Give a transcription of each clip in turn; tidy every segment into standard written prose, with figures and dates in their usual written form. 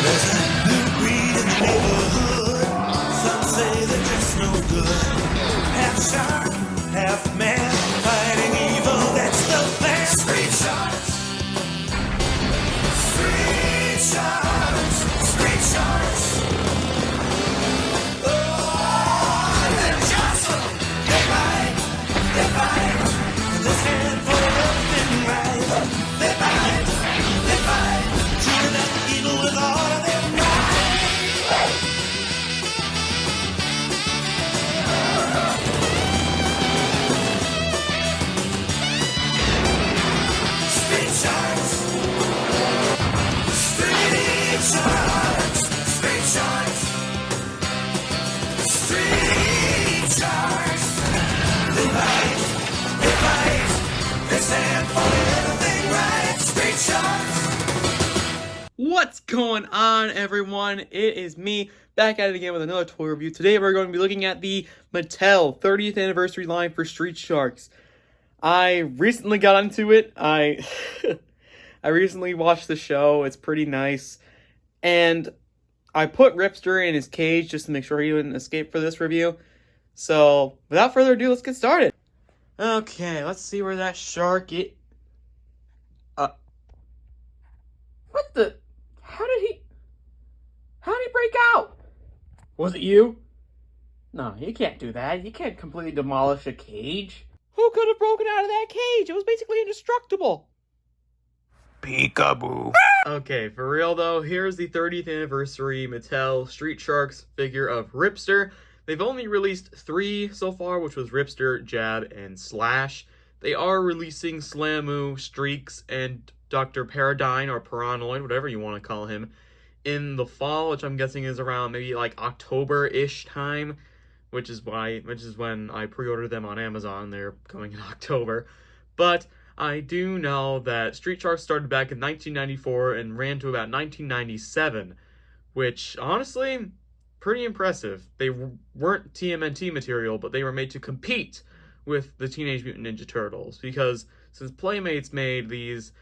There's a new breed in the neighborhood. Some say they're just no good. Half shark, half man, fighting evil, that's the plan. Street sharks. Street sharks. Street sharks. Oh, they're jawsome. They bite. They bite. And this handful of everything right. They bite. They bite. Chewing up evil with all of their might. Street sharks. Street sharks. Street sharks. Street sharks. They bite. They bite. They stand for everything right. Street sharks. What's going on, everyone? It is me, back at it again with another toy review. Today we're going to be looking at the Mattel 30th anniversary line for Street Sharks. I recently got into it. I recently watched the show. It's pretty nice. And I put Ripster in his cage just to make sure he wouldn't escape for this review. So, without further ado, let's get started. Okay, let's see where that shark is. What the? How did he break out? Was it you? No, you can't do that. You can't completely demolish a cage. Who could have broken out of that cage? It was basically indestructible. Peekaboo. Okay, for real though, here's the 30th anniversary Mattel Street Sharks figure of Ripster. They've only released 3 so far, which was Ripster, Jab, and Slash. They are releasing Slamoo, Streaks, and Dr. Paradigm, or Paranoid, whatever you want to call him, in the fall, which I'm guessing is around maybe like October-ish time, which is when I pre-ordered them on Amazon. They're coming in October. But I do know that Street Sharks started back in 1994 and ran to about 1997, which, honestly, pretty impressive. They weren't TMNT material, but they were made to compete with the Teenage Mutant Ninja Turtles, because since Playmates made these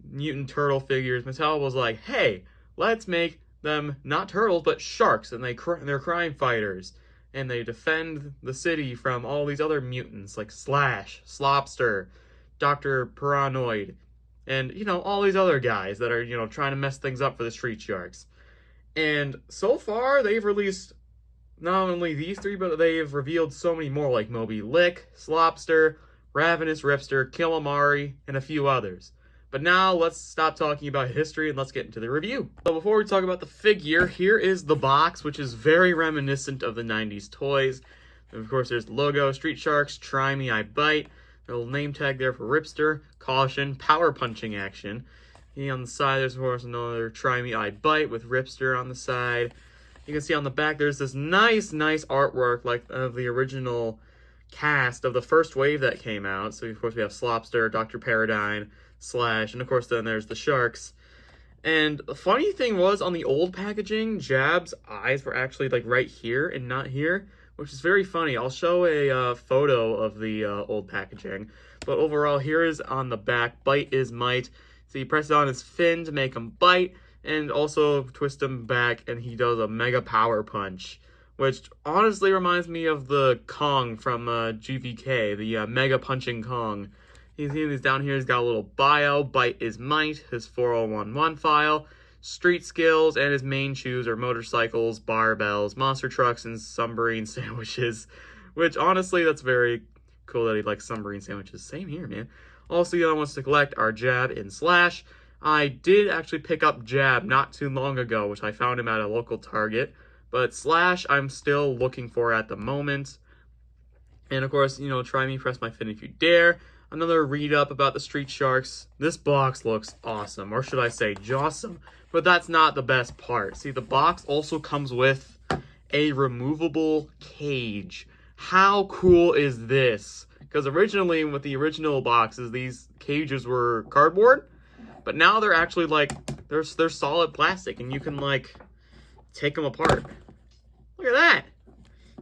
mutant turtle figures, Mattel was like, hey, let's make them not turtles, but sharks, and they're crime fighters, and they defend the city from all these other mutants, like Slash, Slopster, Dr. Paranoid, and, all these other guys that are, trying to mess things up for the Street Sharks. And so far, they've released not only these 3, but they've revealed so many more, like Moby Lick, Slopster, Ravenous Ripster, Killamari, and a few others. But now, let's stop talking about history and let's get into the review. So before we talk about the figure, here is the box, which is very reminiscent of the 90s toys. And of course, there's the logo, Street Sharks, Try Me, I Bite. A little name tag there for Ripster, caution, power punching action. And on the side, there's of course another Try Me, I Bite with Ripster on the side. You can see on the back, there's this nice artwork like of the original cast of the first wave that came out. So of course we have Slopster, Dr. Paradigm, Slash, and of course then there's the Sharks. And the funny thing was, on the old packaging, Jab's eyes were actually like right here and not here, which is very funny. I'll show a photo of the old packaging. But overall, here is on the back, Bite is Might. So you press it on his fin to make him bite, and also twist him back, and he does a mega power punch, which honestly reminds me of the Kong from GVK, the Mega Punching Kong. He's down here, he's got a little bio, Bite is Might, his 4011 file, street skills, and his main shoes are motorcycles, barbells, monster trucks, and submarine sandwiches, which honestly, that's very cool that he likes submarine sandwiches. Same here, man. Also, the other ones to collect are Jab and Slash. I did actually pick up Jab not too long ago, which I found him at a local Target, but Slash I'm still looking for at the moment. And of course, Try Me, Press My Fin If You Dare. Another read-up about the Street Sharks. This box looks awesome, or should I say jawsome, but that's not the best part. See, the box also comes with a removable cage. How cool is this? Because originally, with the original boxes, these cages were cardboard, but now they're actually they're solid plastic, and you can take them apart. Look at that!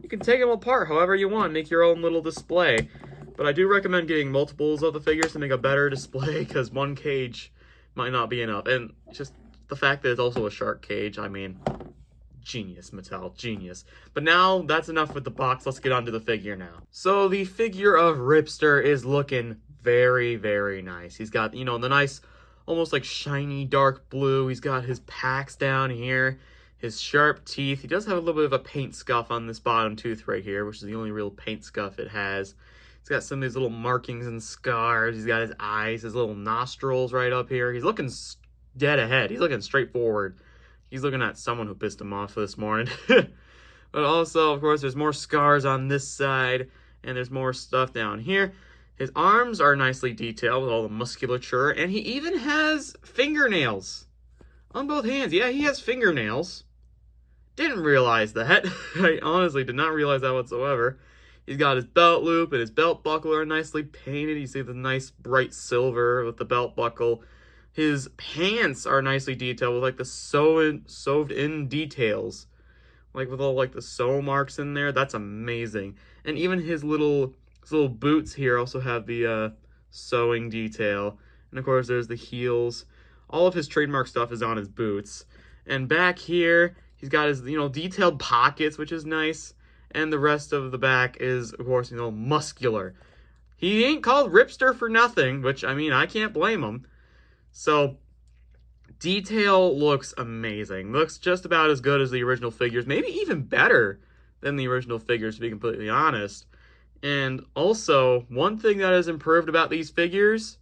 You can take them apart however you want, make your own little display. But I do recommend getting multiples of the figures to make a better display, because one cage might not be enough. And just the fact that it's also a shark cage, I mean, genius, Mattel, genius. But now, that's enough with the box. Let's get on to the figure now. So, the figure of Ripster is looking very, very nice. He's got, you know, the nice, almost like shiny dark blue. He's got his packs down here, his sharp teeth. He does have a little bit of a paint scuff on this bottom tooth right here, which is the only real paint scuff it has. He's got some of these little markings and scars. He's got his eyes, his little nostrils right up here. He's looking dead ahead. He's looking straight forward. He's looking at someone who pissed him off this morning. But also, of course, there's more scars on this side, and there's more stuff down here. His arms are nicely detailed with all the musculature, and he even has fingernails on both hands. Yeah, he has fingernails. Didn't realize that. I honestly did not realize that whatsoever. He's got his belt loop and his belt buckle are nicely painted. You see the nice bright silver with the belt buckle. His pants are nicely detailed with like the sewed in details. Like with all like the sew marks in there. That's amazing. And even his little boots here also have the sewing detail. And of course there's the heels. All of his trademark stuff is on his boots. And back here, he's got his, you know, detailed pockets, which is nice. And the rest of the back is, of course, you know, muscular. He ain't called Ripster for nothing, which, I mean, I can't blame him. So, detail looks amazing. Looks just about as good as the original figures. Maybe even better than the original figures, to be completely honest. And also, one thing that has improved about these figures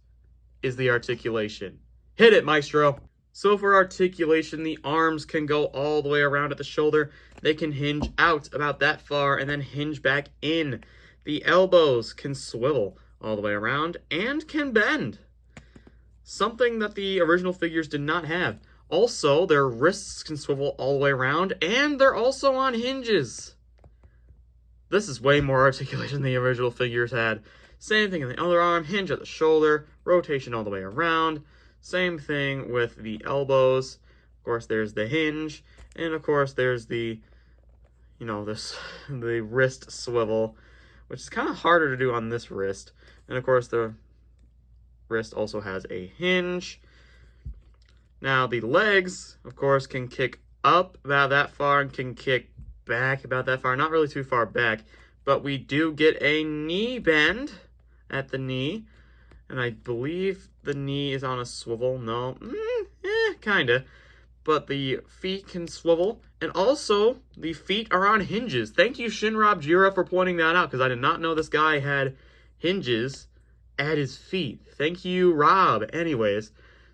is the articulation. Hit it, Maestro! So for articulation, the arms can go all the way around at the shoulder. They can hinge out about that far and then hinge back in. The elbows can swivel all the way around and can bend. Something that the original figures did not have. Also, their wrists can swivel all the way around and they're also on hinges. This is way more articulation than the original figures had. Same thing in the other arm, hinge at the shoulder, rotation all the way around. Same thing with the elbows. Of course, there's the hinge. And of course, there's the, you know, the wrist swivel, which is kind of harder to do on this wrist. And of course, the wrist also has a hinge. Now, the legs, of course, can kick up about that far and can kick back about that far. Not really too far back, but we do get a knee bend at the knee. And I believe the knee is on a swivel. No, kinda. But the feet can swivel. And also, the feet are on hinges. Thank you, Shinrob Jira, for pointing that out, because I did not know this guy had hinges at his feet. Thank you, Rob. Anyways,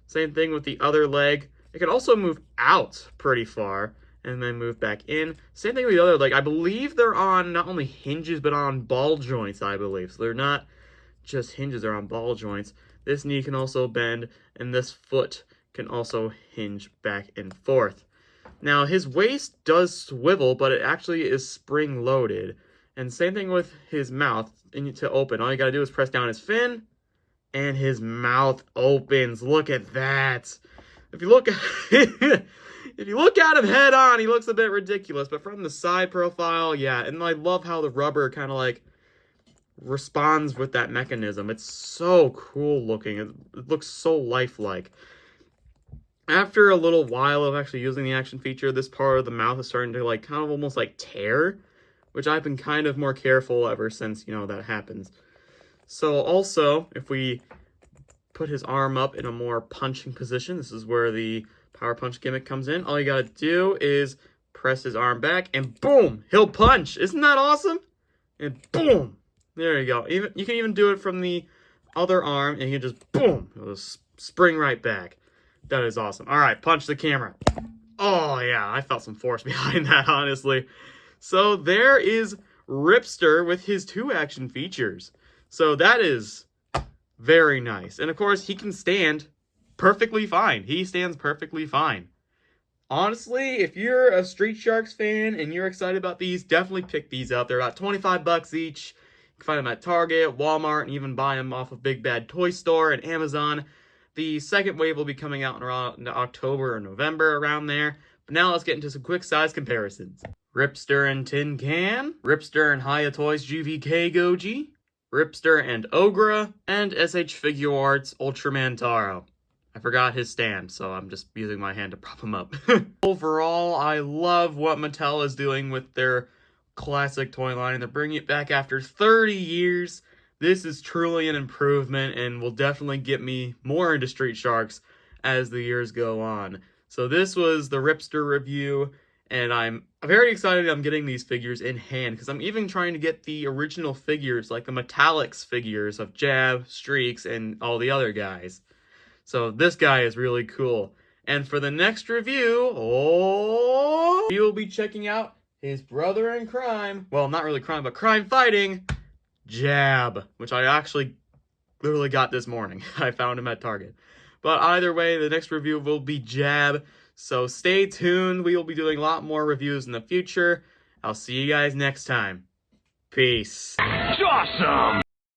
same thing with the other leg. It can also move out pretty far and then move back in. Same thing with the other leg. I believe they're on not only hinges, but on ball joints, I believe. So they're not just hinges, they're on ball joints. This knee can also bend, and this foot can also hinge back and forth. Now, his waist does swivel, but it actually is spring-loaded. And same thing with his mouth. To open, all you gotta do is press down his fin, and his mouth opens. Look at that. If you look at if you look at him head on, he looks a bit ridiculous. But from the side profile, yeah. And I love how the rubber kind of like responds with that mechanism. It's so cool looking. It looks so lifelike. After a little while of actually using the action feature, this part of the mouth is starting to like kind of almost like tear, which I've been kind of more careful ever since, you know, that happens. So also, if we put his arm up in a more punching position, this is where the power punch gimmick comes in. All you gotta do is press his arm back and boom, he'll punch. Isn't that awesome? And boom, there you go. You can even do it from the other arm and you just boom, it'll just spring right back. That is awesome. All right, punch the camera. Oh yeah, I felt some force behind that, honestly. So there is Ripster with his 2 action features. So that is very nice. And of course, he can stand perfectly fine. He stands perfectly fine. Honestly, if you're a Street Sharks fan and you're excited about these, definitely pick these up. They're about 25 bucks each. You can find them at Target, Walmart, and even buy them off of Big Bad Toy Store and Amazon. The second wave will be coming out in around October or November, around there. But now let's get into some quick size comparisons. Ripster and Tin Can, Ripster and Hiya Toys GVK Goji, Ripster and Ogra, and SH Figure Arts Ultraman Taro. I forgot his stand, so I'm just using my hand to prop him up. Overall, I love what Mattel is doing with their classic toy line, and they're bringing it back after 30 years. This is truly an improvement and will definitely get me more into Street Sharks as the years go on. So this was the Ripster review, and I'm very excited I'm getting these figures in hand, because I'm even trying to get the original figures, like the Metallics figures of Jab, Streaks, and all the other guys. So this guy is really cool. And for the next review, we will be checking out his brother in crime. Well, not really crime, but crime fighting, Jab, which I actually literally got this morning. I found him at Target. But either way, the next review will be Jab. So stay tuned. We will be doing a lot more reviews in the future. I'll see you guys next time. Peace. Jawsome!